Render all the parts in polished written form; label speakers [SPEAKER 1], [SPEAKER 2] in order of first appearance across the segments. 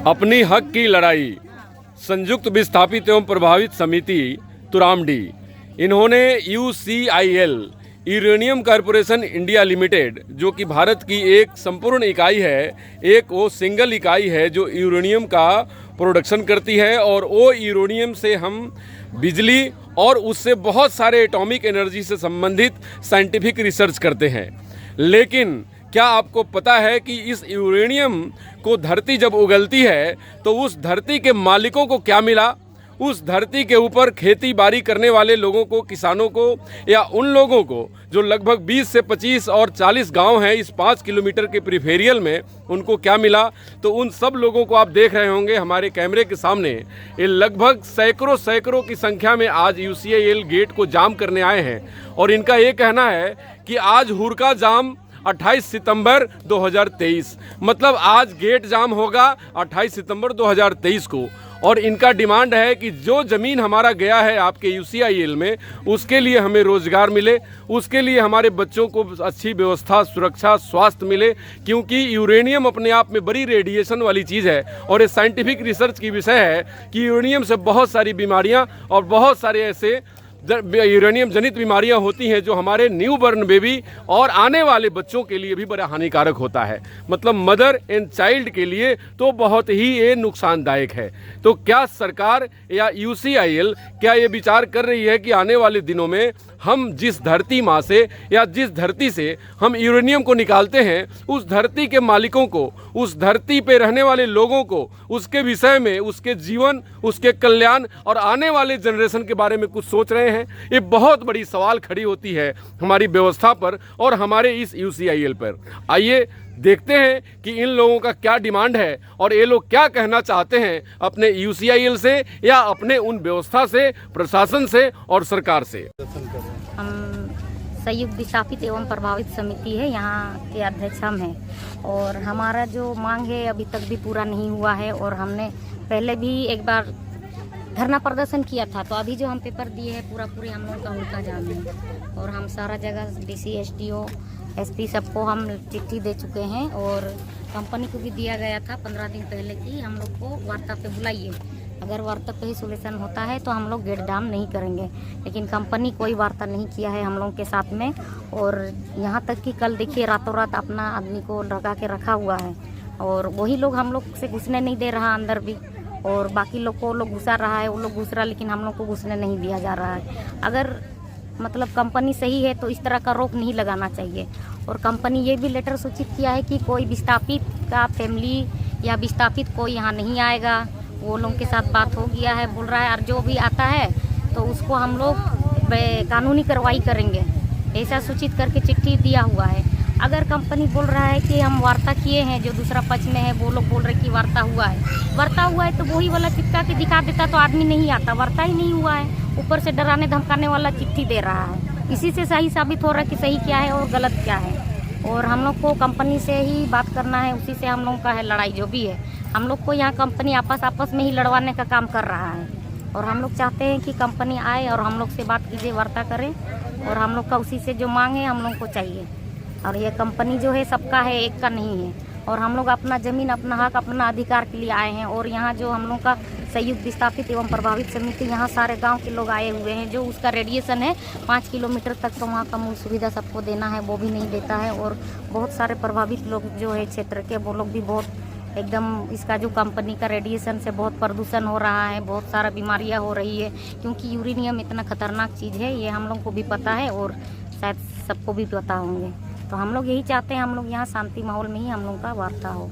[SPEAKER 1] अपनी हक की लड़ाई संयुक्त विस्थापित एवं प्रभावित समिति तुरामडी, इन्होंने UCIL uranium corporation India limited, जो कि भारत की एक संपूर्ण इकाई है, एक वो सिंगल इकाई है जो यूरेनियम का प्रोडक्शन करती है और वो यूरेनियम से हम बिजली और उससे बहुत सारे एटॉमिक एनर्जी से संबंधित साइंटिफिक रिसर्च करते हैं। लेकिन क्या आपको पता है कि इस यूरेनियम को धरती जब उगलती है तो उस धरती के मालिकों को क्या मिला? उस धरती के ऊपर खेती बाड़ी करने वाले लोगों को, किसानों को, या उन लोगों को जो लगभग 20 से 25 और 40 गांव हैं इस 5 किलोमीटर के पेरिफेरियल में, उनको क्या मिला? तो उन सब लोगों को आप देख रहे होंगे हमारे कैमरे के सामने, ये लगभग सैकड़ों की संख्या में आज UCIL गेट को जाम करने आए हैं। और इनका ये कहना है कि आज हुरका जाम 28 सितंबर 2023, मतलब आज गेट जाम होगा 28 सितंबर 2023 को। और इनका डिमांड है कि जो ज़मीन हमारा गया है आपके UCIL में, उसके लिए हमें रोज़गार मिले, उसके लिए हमारे बच्चों को अच्छी व्यवस्था, सुरक्षा, स्वास्थ्य मिले, क्योंकि यूरेनियम अपने आप में बड़ी रेडिएशन वाली चीज़ है। और ये साइंटिफिक रिसर्च की विषय है कि यूरेनियम से बहुत सारी बीमारियां और बहुत सारे ऐसे यूरेनियम जनित बीमारियां होती हैं जो हमारे न्यू बर्न बेबी और आने वाले बच्चों के लिए भी बड़ा हानिकारक होता है, मतलब मदर एंड चाइल्ड के लिए तो बहुत ही ये नुकसानदायक है। तो क्या सरकार या UCIL क्या ये विचार कर रही है कि आने वाले दिनों में हम जिस धरती माँ से या जिस धरती से हम यूरेनियम को निकालते हैं, उस धरती के मालिकों को, उस धरती पे रहने वाले लोगों को, उसके विषय में, उसके जीवन, उसके कल्याण और आने वाले जनरेशन के बारे में कुछ सोच रहे हैं? ये बहुत बड़ी सवाल खड़ी होती है हमारी व्यवस्था पर और हमारे इस UCIL पर। आइए देखते हैं कि इन लोगों का क्या डिमांड है और ये लोग क्या कहना चाहते हैं अपने UCIL से या अपने उन व्यवस्था से, प्रशासन से और सरकार से।
[SPEAKER 2] हम संयुक्त विस्थापित एवं प्रभावित समिति है, यहाँ के अध्यक्ष हम हैं और हमारा जो मांग है अभी तक भी पूरा नहीं हुआ है। और हमने पहले भी एक बार धरना प्रदर्शन किया था, तो अभी जो हम पेपर दिए हैं पूरी हम लोगों का हुरका जाम है और हम सारा जगह DC, SDO, SP सबको हम चिट्ठी दे चुके हैं और कंपनी को भी दिया गया था 15 दिन पहले कि हम लोग को वार्ता पे बुलाइए, अगर वार्ता पे ही सोल्यूशन होता है तो हम लोग गेट डाम नहीं करेंगे। लेकिन कंपनी कोई वार्ता नहीं किया है हम लोग के साथ में। और यहाँ तक कि कल देखिए रातों रात अपना आदमी को लगा के रखा हुआ है और वही लोग हम लोग से घुसने नहीं दे रहा अंदर भी, और बाकी लोग को लोग घुसा रहा है, वो लोग घुस रहा, लेकिन हम लोग को घुसने नहीं दिया जा रहा है। अगर मतलब कंपनी सही है तो इस तरह का रोक नहीं लगाना चाहिए। और कंपनी ये भी लेटर सूचित किया है कि कोई विस्थापित का फैमिली या विस्थापित कोई यहाँ नहीं आएगा, वो लोगों के साथ बात हो गया है, बोल रहा है, और जो भी आता है तो उसको हम लोग कानूनी कार्रवाई करेंगे, ऐसा सूचित करके चिट्ठी दिया हुआ है। अगर कंपनी बोल रहा है कि हम वार्ता किए हैं, जो दूसरा पक्ष में है वो लोग बोल रहे कि वार्ता हुआ है तो वही वाला चिपका के दिखा देता तो आदमी नहीं आता, वार्ता ही नहीं हुआ है, ऊपर से डराने धमकाने वाला चिट्ठी दे रहा है। इसी से सही साबित हो रहा है कि सही क्या है और गलत क्या है। और हम लोग को कंपनी से ही बात करना है, उसी से हम लोग का है लड़ाई जो भी है। हम लोग को यहाँ कंपनी आपस में ही लड़वाने का काम कर रहा है और हम लोग चाहते हैं कि कंपनी आए और हम लोग से बात कीजिए, वार्ता करें, और हम लोग का उसी से जो मांग है हम लोग को चाहिए। और ये कंपनी जो है सबका है, एक का नहीं है। और हम लोग अपना ज़मीन, अपना हक, अपना अधिकार के लिए आए हैं। और यहाँ जो हम लोग का संयुक्त विस्थापित एवं प्रभावित समिति, यहाँ सारे गांव के लोग आए हुए हैं। जो उसका रेडिएशन है 5 किलोमीटर तक, तो वहाँ का मूल सुविधा सबको देना है, वो भी नहीं देता है। और बहुत सारे प्रभावित लोग जो है क्षेत्र के, वो लोग भी बहुत एकदम इसका जो कंपनी का रेडिएशन से बहुत प्रदूषण हो रहा है, बहुत सारा बीमारियाँ हो रही है, क्योंकि यूरेनियम इतना खतरनाक चीज़ है, ये हम लोग को भी पता है और शायद सबको भी पता होंगे। तो हम लोग यही चाहते हैं, हम लोग यहाँ शांति माहौल में ही हम लोग का वार्ता हो।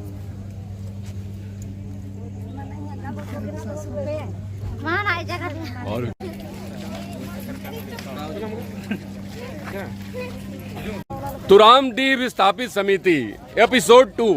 [SPEAKER 1] तुरामडी विस्थापित समिति एपिसोड 2।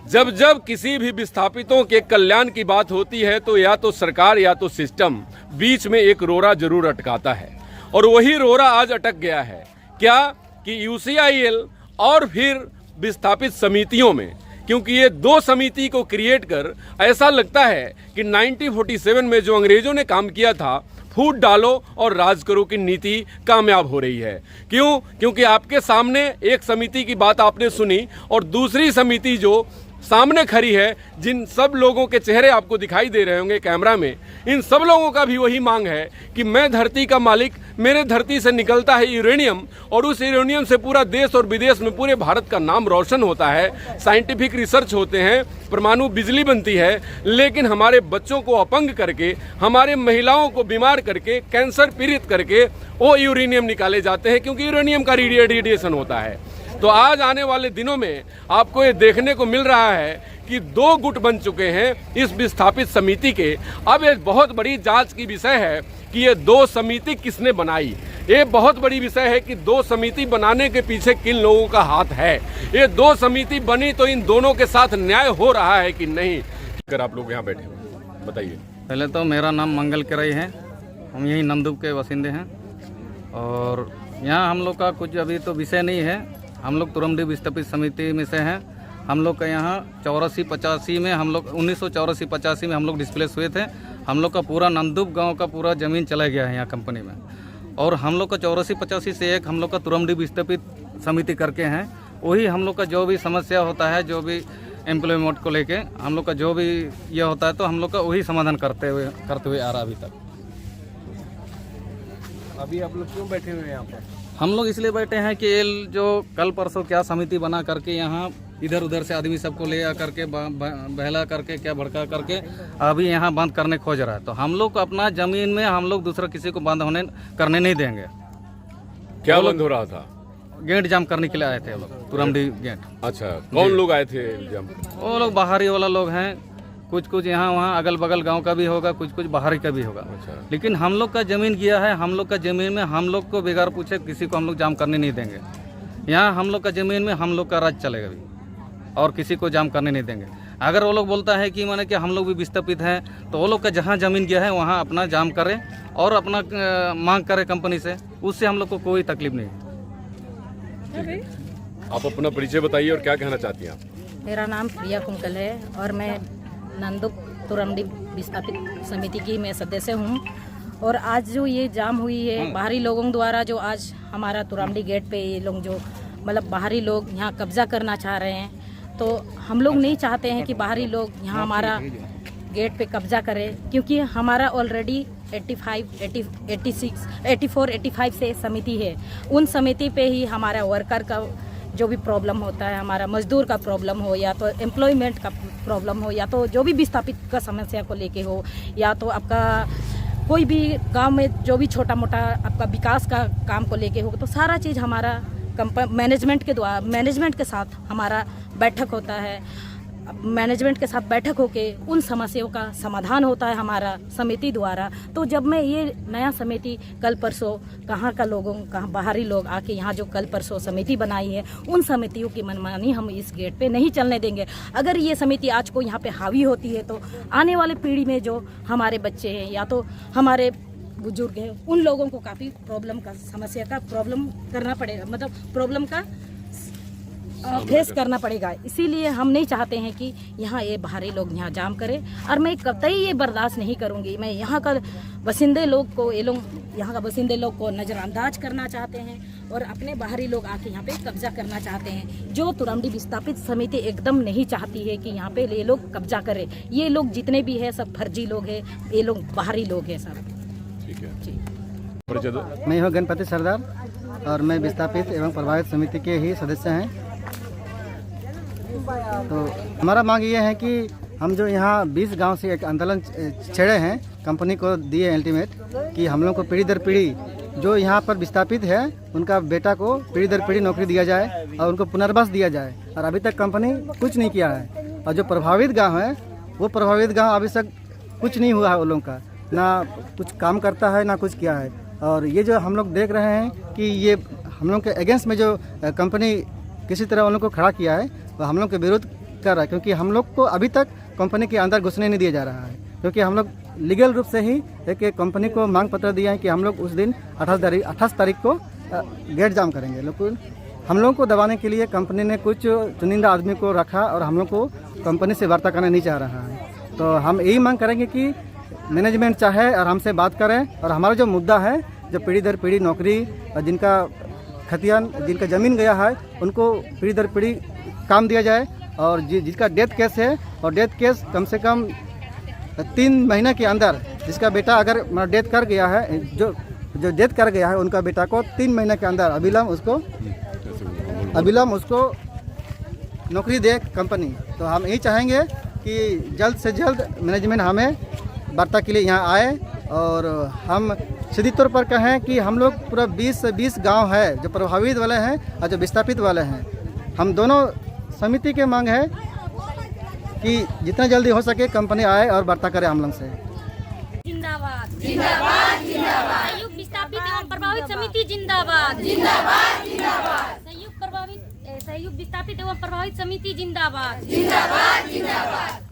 [SPEAKER 1] जब किसी भी विस्थापितों के कल्याण की बात होती है तो या तो सरकार या तो सिस्टम बीच में एक रोड़ा जरूर अटकाता है, और वही रोड़ा आज अटक गया है। क्या कि UCIL और फिर विस्थापित समितियों में, क्योंकि ये 2 समिति को क्रिएट कर ऐसा लगता है कि 1947 में जो अंग्रेजों ने काम किया था, फूट डालो और राज करो की नीति कामयाब हो रही है। क्यों? क्योंकि आपके सामने एक समिति की बात आपने सुनी और दूसरी समिति जो सामने खड़ी है, जिन सब लोगों के चेहरे आपको दिखाई दे रहे होंगे कैमरा में, इन सब लोगों का भी वही मांग है कि मैं धरती का मालिक, मेरे धरती से निकलता है यूरेनियम और उस यूरेनियम से पूरा देश और विदेश में पूरे भारत का नाम रोशन होता है, साइंटिफिक रिसर्च होते हैं, परमाणु बिजली बनती है, लेकिन हमारे बच्चों को अपंग करके, हमारे महिलाओं को बीमार करके, कैंसर पीड़ित करके वो यूरेनियम निकाले जाते हैं, क्योंकि यूरेनियम का रेडिएशन होता है। तो आज आने वाले दिनों में आपको ये देखने को मिल रहा है कि 2 गुट बन चुके हैं इस विस्थापित समिति के। अब एक बहुत बड़ी जांच की विषय है कि ये 2 समिति किसने बनाई। ये बहुत बड़ी विषय है कि 2 समिति बनाने के पीछे किन लोगों का हाथ है। ये 2 समिति बनी तो इन दोनों के साथ न्याय हो रहा है कि नहीं। अगर आप लोग यहाँ बैठे हो, बताइए।
[SPEAKER 3] पहले तो मेरा नाम मंगल किराई है, हम यहीं नंदुप के बासिंदे हैं और यहाँ हम लोग का कुछ अभी तो विषय नहीं है। हम लोग तुरमडी विस्थापित समिति में से हैं। हम लोग का यहाँ 84-85 में हम लोग 1984-85 में हम लोग डिस्प्लेस हुए थे। हम लोग का पूरा नंदुप गांव का पूरा ज़मीन चला गया है यहाँ कंपनी में, और हम लोग का 84-85 से एक हम लोग का तुरमडी विस्थापित समिति करके हैं। वही हम लोग का जो भी समस्या होता है, जो भी एम्प्लॉयमेंट को लेके हम लोग का जो भी ये होता है, तो हम लोग का वही समाधान करते हुए आ रहा अभी तक।
[SPEAKER 4] अभी आप लोग क्यों बैठे हुए हैं यहाँ पर?
[SPEAKER 3] हम लोग इसलिए बैठे हैं कि ये जो कल परसों क्या समिति बना करके यहाँ इधर उधर से आदमी सबको ले आ करके बहला करके क्या भड़का करके अभी यहाँ बंद करने खोज रहा है। तो हम लोग को अपना ज़मीन में हम लोग दूसरा किसी को बंद करने नहीं देंगे।
[SPEAKER 1] क्या बंद हो रहा था?
[SPEAKER 3] गेट जाम करने के लिए आए थे वो लोग, तुरमडी गेट।
[SPEAKER 1] अच्छा, कौन लोग आए थे जाम?
[SPEAKER 3] वो लोग बाहरी वाला लोग हैं, कुछ यहाँ वहाँ अगल बगल गांव का भी होगा, कुछ बाहरी का भी होगा।
[SPEAKER 1] अच्छा।
[SPEAKER 3] लेकिन हम लोग का ज़मीन गया है, हम लोग का ज़मीन में हम लोग को बेगार पूछे किसी को हम लोग जाम करने नहीं देंगे। यहाँ हम लोग का ज़मीन में हम लोग का राज चलेगा अभी, और किसी को जाम करने नहीं देंगे। अगर वो लोग बोलता है कि माने कि हम लोग भी विस्थापित हैं, तो वो लोग का जहाँ ज़मीन गया है वहाँ अपना जाम करें और अपना मांग करें कंपनी से, उससे हम लोग को कोई तकलीफ नहीं।
[SPEAKER 1] आप अपना परिचय बताइए और क्या कहना चाहती हैं आप?
[SPEAKER 5] मेरा नाम प्रिया कुंकल है और मैं नंदुप तुरमडी विस्थापित समिति की मैं सदस्य हूँ। और आज जो ये जाम हुई है बाहरी लोगों द्वारा, जो आज हमारा तुरमडी गेट पे ये लोग जो मतलब बाहरी लोग यहाँ कब्जा करना चाह रहे हैं, तो हम लोग नहीं चाहते हैं कि बाहरी लोग यहाँ हमारा गेट पे कब्जा करें, क्योंकि हमारा ऑलरेडी 84-85 से समिति है। उन समिति पे ही हमारा वर्कर का जो भी प्रॉब्लम होता है, हमारा मजदूर का प्रॉब्लम हो या तो एम्प्लॉयमेंट का प्रॉब्लम हो या तो जो भी विस्थापित का समस्या को लेके हो, या तो आपका कोई भी गांव में जो भी छोटा मोटा आपका विकास का काम को लेके हो, तो सारा चीज़ हमारा मैनेजमेंट के साथ हमारा बैठक होता है। मैनेजमेंट के साथ बैठक होके उन समस्याओं का समाधान होता है हमारा समिति द्वारा। तो जब मैं ये नया समिति कल परसों कहाँ बाहरी लोग आके यहाँ जो कल परसों समिति बनाई है, उन समितियों की मनमानी हम इस गेट पे नहीं चलने देंगे। अगर ये समिति आज को यहाँ पे हावी होती है, तो आने वाले पीढ़ी में जो हमारे बच्चे हैं या तो हमारे बुजुर्ग हैं, उन लोगों को काफ़ी समस्या का प्रॉब्लम करना पड़ेगा, मतलब प्रॉब्लम का फेस करना पड़ेगा। इसीलिए हम नहीं चाहते हैं कि यहाँ ये बाहरी लोग यहाँ जाम करें, और मैं कतई ये बर्दाश्त नहीं करूँगी। मैं यहाँ का बसिंदे लोग को, ये लोग यहाँ का बसिंदे लोग को नज़रअंदाज करना चाहते हैं और अपने बाहरी लोग आके यहाँ पे कब्जा करना चाहते हैं। जो तुरमडी विस्थापित समिति एकदम नहीं चाहती है कि यहाँ पे ये लोग कब्जा करें। ये लोग जितने भी है सब फर्जी लोग हैं, ये लोग बाहरी लोग हैं सब।
[SPEAKER 1] ठीक है जी।
[SPEAKER 6] मैं हूँ गणपति सरदार और मैं विस्थापित एवं प्रभावित समिति के ही सदस्य हैं। तो हमारा मांग ये है कि हम जो यहाँ 20 गांव से एक आंदोलन छेड़े हैं, कंपनी को दिए अल्टीमेट कि हम लोग को पीढ़ी दर पीढ़ी जो यहाँ पर विस्थापित है उनका बेटा को पीढ़ी दर पीढ़ी नौकरी दिया जाए और उनको पुनर्वास दिया जाए। और अभी तक कंपनी कुछ नहीं किया है। और जो प्रभावित गाँव है वो प्रभावित गाँव अभी तक कुछ नहीं हुआ है, वो लोगों का ना कुछ काम करता है ना कुछ किया है। और ये जो हम लोग देख रहे हैं कि ये हम लोग के अगेंस्ट में जो कंपनी किसी तरह उन लोग को खड़ा किया है, वो हम लोग के विरोध कर रहा है, क्योंकि हम लोग को अभी तक कंपनी के अंदर घुसने नहीं दिया जा रहा है। क्योंकि हम लोग लीगल रूप से ही एक कंपनी को मांग पत्र दिया है कि हम लोग उस दिन 28 तारीख को गेट जाम करेंगे। लेकिन हम लोग को दबाने के लिए कंपनी ने कुछ चुनिंदा आदमी को रखा और हम लोग को कंपनी से वार्ता करना नहीं चाह रहा है। तो हम यही मांग करेंगे कि मैनेजमेंट चाहे और हमसे बात करें और हमारा जो मुद्दा है, जो पीढ़ी दर पीढ़ी नौकरी और जिनका खतियान जिनका ज़मीन गया है उनको पीढ़ी दर पीढ़ी काम दिया जाए और जिसका डेथ केस है, और डेथ केस कम से कम 3 महीने के अंदर जिसका बेटा अगर डेथ कर गया है, जो डेथ कर गया है उनका बेटा को 3 महीने के अंदर अविलंब उसको नौकरी दे कंपनी। तो हम यही चाहेंगे कि जल्द से जल्द मैनेजमेंट हमें वार्ता के लिए यहाँ आए, और हम सीधी तौर पर कहें कि हम लोग पूरा 20 से 20 गांव है जो प्रभावित वाले हैं और जो विस्थापित वाले हैं। हम दोनों समिति के मांग है कि जितना जल्दी हो सके कंपनी आए और वार्ता करे हम लोग से।
[SPEAKER 2] जिंदाबाद जिंदाबाद जिंदाबाद। संयुक्त विस्थापित एवं प्रभावित समिति जिंदाबाद जिंदाबाद जिंदाबाद। संयुक्त विस्थापित एवं प्रभावित समिति जिंदाबाद जिंदाबाद जिंदाबाद।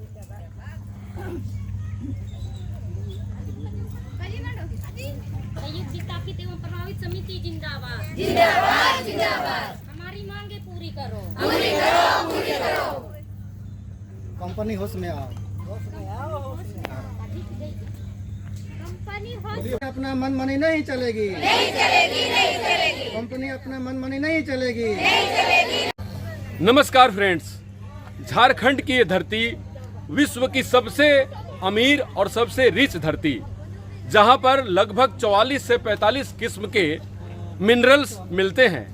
[SPEAKER 2] संयुक्त विस्थापित एवं प्रभावित समिति जिंदाबाद जिंदाबाद जिंदाबाद। हमारी मांगे पूरी करो, पूरी करो, पूरी करो।
[SPEAKER 6] कंपनी होश में आओ, अपना मन मानी नहीं चलेगी, नहीं चलेगी, नहीं चलेगी। कंपनी अपना मन मानी नहीं चलेगी, नहीं चलेगी।
[SPEAKER 1] नमस्कार फ्रेंड्स, झारखंड की ये धरती विश्व की सबसे अमीर और सबसे रिच धरती, जहां पर लगभग 44 से 45 किस्म के मिनरल्स मिलते हैं।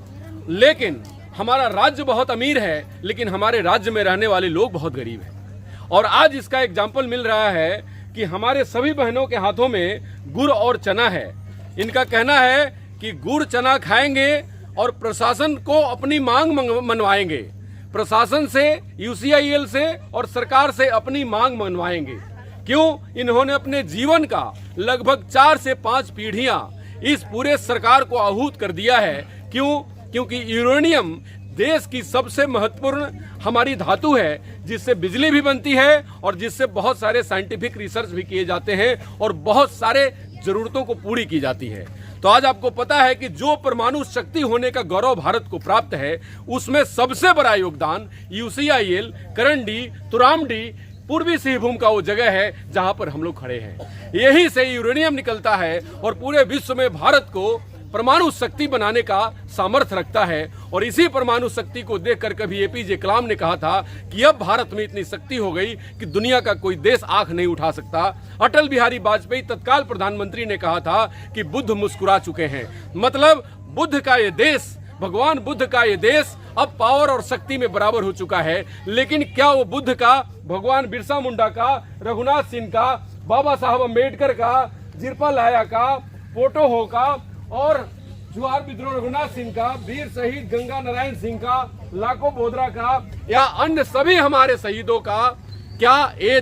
[SPEAKER 1] लेकिन हमारा राज्य बहुत अमीर है, लेकिन हमारे राज्य में रहने वाले लोग बहुत गरीब हैं। और आज इसका एग्जाम्पल मिल रहा है कि हमारे सभी बहनों के हाथों में गुड़ और चना है। इनका कहना है कि गुड़ चना खाएंगे और प्रशासन को अपनी मांग मनवाएंगे, प्रशासन से, यूसीआईएल से और सरकार से अपनी मांग मनवाएंगे। क्यों? इन्होंने अपने जीवन का लगभग 4 से 5 पीढ़ियां इस पूरे सरकार को आहूत कर दिया है। क्यों? क्योंकि यूरेनियम देश की सबसे महत्वपूर्ण हमारी धातु है, जिससे बिजली भी बनती है और जिससे बहुत सारे साइंटिफिक रिसर्च भी किए जाते हैं और बहुत सारे जरूरतों को पूरी की जाती है। तो आज आपको पता है कि जो परमाणु शक्ति होने का गौरव भारत को प्राप्त है, उसमें सबसे बड़ा योगदान यूसीआईएल, करंडी, तुरामडी, पूर्वी सिंहभूम का वो जगह है जहां पर हम लोग खड़े हैं। यही से यूरेनियम निकलता है और पूरे विश्व में भारत को परमाणु शक्ति बनाने का सामर्थ्य रखता है। और इसी परमाणु शक्ति को देखकर कभी एपीजे कलाम ने कहा था कि अब भारत में इतनी शक्ति हो गई कि दुनिया का कोई देश आंख नहीं उठा सकता। अटल बिहारी वाजपेयी तत्काल प्रधानमंत्री ने कहा था कि बुद्ध मुस्कुरा चुके हैं। मतलब बुद्ध का ये देश, भगवान बुद्ध का ये देश अब पावर और शक्ति में बराबर हो चुका है। लेकिन क्या वो बुद्ध का, भगवान बिरसा मुंडा का, रघुनाथ सिंह का, बाबा साहब अम्बेडकर का, जिरपा लाया का, पोटो हो का और जुआर विद्रोह रघुनाथ सिंह का, वीर शहीद गंगा नारायण सिंह का, लाखो बोदरा का या अन्य सभी हमारे शहीदों का, क्या ये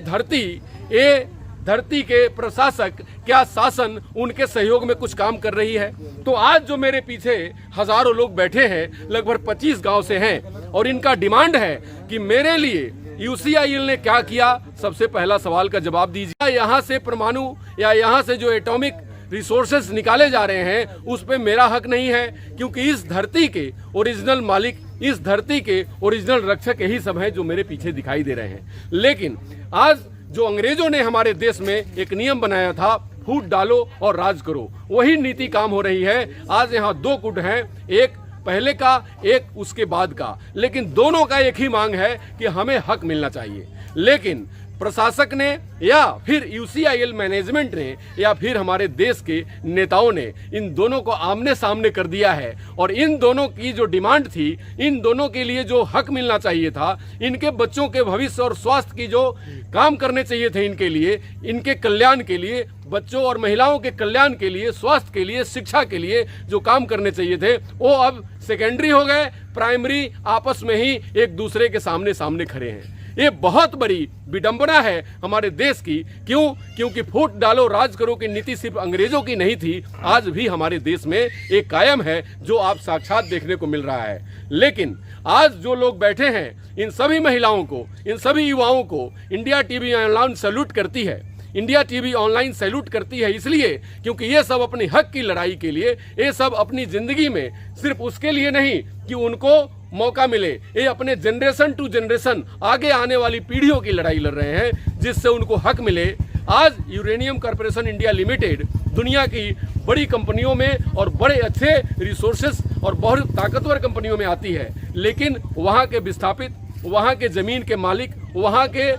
[SPEAKER 1] धरती के प्रशासक, क्या शासन उनके सहयोग में कुछ काम कर रही है? तो आज जो मेरे पीछे हजारों लोग बैठे हैं, लगभग 25 गांव से हैं, और इनका डिमांड है कि मेरे लिए यूसीआईएल ने क्या किया। सबसे पहला सवाल का जवाब दीजिए। यहाँ से परमाणु या यहाँ से जो एटॉमिक रिसोर्सेस निकाले जा रहे हैं, उस पे मेरा हक नहीं है, क्योंकि इस धरती के ओरिजिनल मालिक, इस धरती के ओरिजिनल रक्षक यही सब हैं जो मेरे पीछे दिखाई दे रहे हैं। लेकिन आज जो अंग्रेजों ने हमारे देश में एक नियम बनाया था, फूट डालो और राज करो, वही नीति काम हो रही है। आज यहाँ 2 गुट हैं, एक पहले का, एक उसके बाद का, लेकिन दोनों का एक ही मांग है कि हमें हक मिलना चाहिए। लेकिन प्रशासक ने या फिर यूसीआईएल मैनेजमेंट ने या फिर हमारे देश के नेताओं ने इन दोनों को आमने सामने कर दिया है। और इन दोनों की जो डिमांड थी, इन दोनों के लिए जो हक मिलना चाहिए था, इनके बच्चों के भविष्य और स्वास्थ्य की जो काम करने चाहिए थे इनके लिए, इनके कल्याण के लिए, बच्चों और महिलाओं के कल्याण के लिए, स्वास्थ्य के लिए, शिक्षा के लिए जो काम करने चाहिए थे, वो अब सेकेंडरी हो गए, प्राइमरी आपस में ही एक दूसरे के सामने सामने खड़े हैं। ये बहुत बड़ी विडंबना है हमारे देश की। क्यों? क्योंकि फूट डालो राज करो की नीति सिर्फ अंग्रेजों की नहीं थी, आज भी हमारे देश में एक कायम है, जो आप साक्षात देखने को मिल रहा है। लेकिन आज जो लोग बैठे हैं, इन सभी महिलाओं को, इन सभी युवाओं को इंडिया टीवी ऑनलाइन सैल्यूट करती है। इंडिया टीवी ऑनलाइन सैल्यूट करती है इसलिए क्योंकि ये सब अपने हक की लड़ाई के लिए, ये सब अपनी जिंदगी में सिर्फ उसके लिए नहीं कि उनको मौका मिले, ये अपने जनरेशन टू जनरेशन आगे आने वाली पीढ़ियों की लड़ाई लड़ रहे हैं, जिससे उनको हक मिले। आज यूरेनियम कॉर्पोरेशन इंडिया लिमिटेड दुनिया की बड़ी कंपनियों में और बड़े अच्छे रिसोर्सेस और बहुत ताकतवर कंपनियों में आती है, लेकिन वहाँ के विस्थापित वहाँ के ज़मीन के मालिक, वहाँ के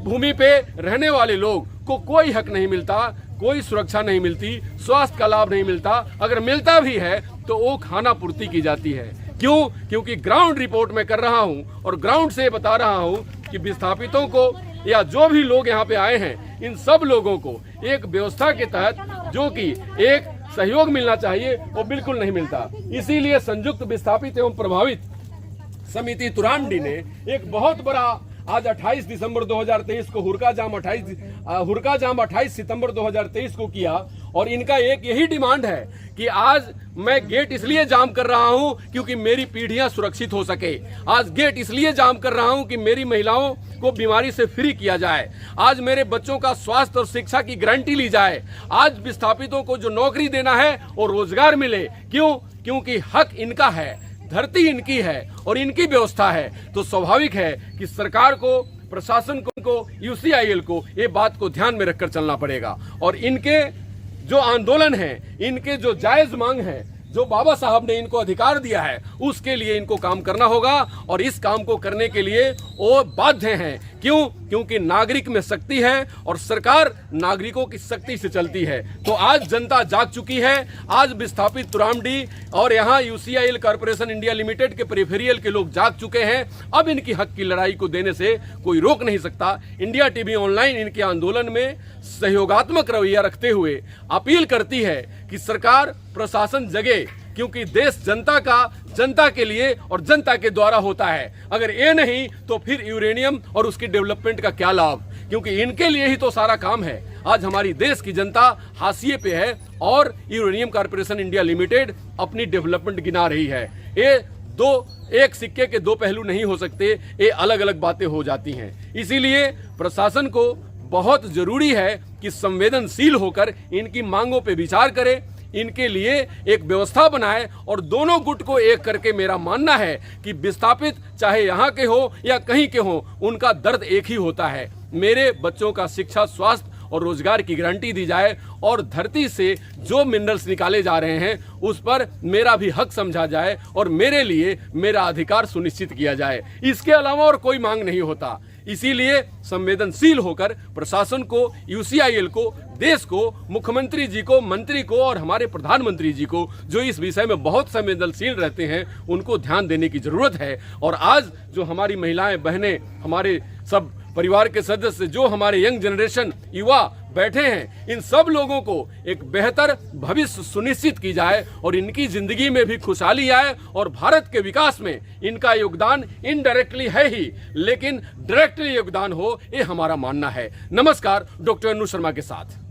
[SPEAKER 1] भूमि पे रहने वाले लोग को कोई हक नहीं मिलता, कोई सुरक्षा नहीं मिलती, स्वास्थ्य का लाभ नहीं मिलता। अगर मिलता भी है तो वो खाना पूर्ति की जाती है। क्यों? क्योंकि ग्राउंड रिपोर्ट में कर रहा हूँ और ग्राउंड से बता रहा हूँ कि विस्थापितों को या जो भी लोग यहाँ पे आए हैं, इन सब लोगों को एक व्यवस्था के तहत जो कि एक सहयोग मिलना चाहिए, वो बिल्कुल नहीं मिलता। इसीलिए संयुक्त विस्थापित एवं प्रभावित समिति तुरामडी ने एक बहुत बड़ा आज 28 दिसंबर 2023 को हुरका जाम 28 सितंबर 2023 को किया। और इनका एक यही डिमांड है कि आज मैं गेट इसलिए जाम कर रहा हूं क्योंकि मेरी पीढ़ियां सुरक्षित हो सके। आज गेट इसलिए जाम कर रहा हूं कि मेरी महिलाओं को बीमारी से फ्री किया जाए। आज मेरे बच्चों का स्वास्थ्य और शिक्षा की गारंटी ली जाए। आज विस्थापितों को जो नौकरी देना है और रोजगार मिले। क्यों? क्योंकि हक इनका है, धरती इनकी है और इनकी व्यवस्था है। तो स्वाभाविक है कि सरकार को, प्रशासन को, यूसीआईएल को ये बात को ध्यान में रखकर चलना पड़ेगा। और इनके जो आंदोलन है, इनके जो जायज मांग है, जो बाबा साहब ने इनको अधिकार दिया है, उसके लिए इनको काम करना होगा। और इस काम को करने के लिए वो बाध्य हैं। क्यों? क्योंकि नागरिक में शक्ति है और सरकार नागरिकों की शक्ति से चलती है। तो आज जनता जाग चुकी है। आज विस्थापित तुरामडी और यहाँ यूसीआईएल कॉर्पोरेशन इंडिया लिमिटेड के पेरिफेरियल के लोग जाग चुके हैं। अब इनकी हक की लड़ाई को देने से कोई रोक नहीं सकता। इंडिया टीवी ऑनलाइन इनके आंदोलन में सहयोगात्मक रवैया रखते हुए अपील करती है कि सरकार, प्रशासन जगे, क्योंकि देश जनता का, जनता के लिए और जनता के द्वारा होता है। अगर ये नहीं तो फिर यूरेनियम और उसकी डेवलपमेंट का क्या लाभ? क्योंकि इनके लिए ही तो सारा काम है। आज हमारी देश की जनता हाशिए पे है और यूरेनियम कॉर्पोरेशन इंडिया लिमिटेड अपनी डेवलपमेंट गिना रही है। ये एक सिक्के के दो पहलू नहीं हो सकते, ये अलग अलग बातें हो जाती हैं। इसीलिए प्रशासन को बहुत जरूरी है कि संवेदनशील होकर इनकी मांगों पे विचार करे, इनके लिए एक व्यवस्था बनाए और दोनों गुट को एक करके मेरा मानना है कि विस्थापित चाहे यहाँ के हो या कहीं के हो, उनका दर्द एक ही होता है। मेरे बच्चों का शिक्षा, स्वास्थ्य और रोजगार की गारंटी दी जाए और धरती से जो मिनरल्स निकाले जा रहे हैं उस पर मेरा भी हक समझा जाए और मेरे लिए मेरा अधिकार सुनिश्चित किया जाए। इसके अलावा और कोई मांग नहीं होता। इसीलिए संवेदनशील होकर प्रशासन को, यूसीआईएल को, देश को, मुख्यमंत्री जी को, मंत्री को और हमारे प्रधानमंत्री जी को, जो इस विषय में बहुत संवेदनशील रहते हैं, उनको ध्यान देने की जरूरत है। और आज जो हमारी महिलाएं, बहनें, हमारे सब परिवार के सदस्य, जो हमारे यंग जनरेशन, युवा बैठे हैं, इन सब लोगों को एक बेहतर भविष्य सुनिश्चित की जाए और इनकी जिंदगी में भी खुशहाली आए। और भारत के विकास में इनका योगदान इनडायरेक्टली है ही, लेकिन डायरेक्टली योगदान हो, ये हमारा मानना है। नमस्कार, डॉक्टर अनु शर्मा के साथ।